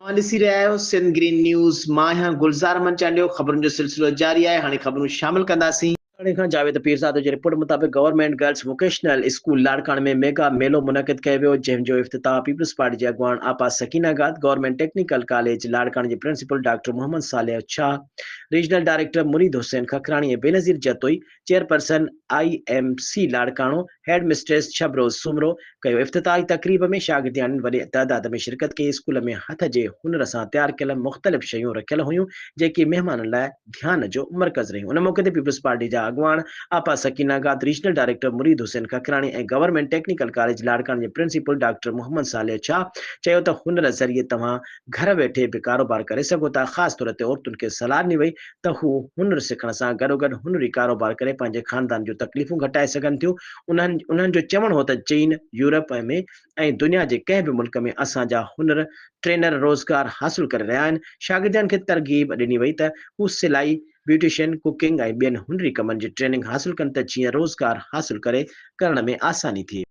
तव्हां ॾिसी रहिया आहियो सिंध ग्रीन न्यूज़। मां आहियां गुलज़ार मंचालियो। ख़बरुनि जो सिलसिलो जारी आहे। हाणे ख़बरूं शामिल कंदासीं। हाणे खां जावेद पीरज़ाद जे रिपोर्ट मुताबिक़ गवर्नमेंट गर्ल्स वोकेशनल स्कूल लाड़काणे में मेगा मेलो मुनक़िद कयो वियो, जंहिंजो इफ़्तिताह पीपल्स पार्टी जे अॻवान आपा सकीना गाद, गवर्नमेंट टेक्निकल कॉलेज लाड़काणे जे principal doctor Mohammad Saleh Shah, regional director Murid Hussain Khakhrani ऐं Benazir Jatoi, chairperson IMC Larkana, head mistress Shabroz Soomro कयो। इफ़्तिताही तक़रीब में शागिर्दियान वॾे तइदाद में शिरकत कई। स्कूल में हथ जे हुनर सां तैयार कयल मुख़्तलिफ़ शयूं रखियल हुयूं, जेकी महिमाननि लाइ ध्यान जो मर्कज़ रहियूं। उन मौक़े ते पीपल्स पार्टी जा अॻवान आपा सकीना गाद, रीजनल डायरेक्टर मुरीद हुसैन खखराणी ऐं गवर्नमेंट टेक्निकल कॉलेज लाड़काणे जे प्रिंसिपल डॉक्टर मोहम्मद सालेह शाह चयो त हुनर ज़रिए तव्हां घर वेठे बि कारोबार करे सघो था। ख़ासि तौर ते औरतुनि खे सलाह ॾिनी वई त हू हुनर सिखण सां गॾोगॾु हुनरी कारोबार करे पंहिंजे ख़ानदान जूं तकलीफ़ूं घटाए सघनि थियूं। उन्हनि जो चवणु हो त चीन, यूरोप में ऐं दुनिया जे कंहिं बि मुल्क में असांजा हुनर ट्रेनर रोज़गार हासिल करे रहिया आहिनि। शागिर्दनि खे तरग़ीब ॾिनी वई त हू सिलाई, ब्यूटिशियन, कुकिंग ऐं ॿियनि हुनरी कमनि जी ट्रेनिंग हासिल कनि त जीअं रोज़गार हासिल करण में आसानी थिए।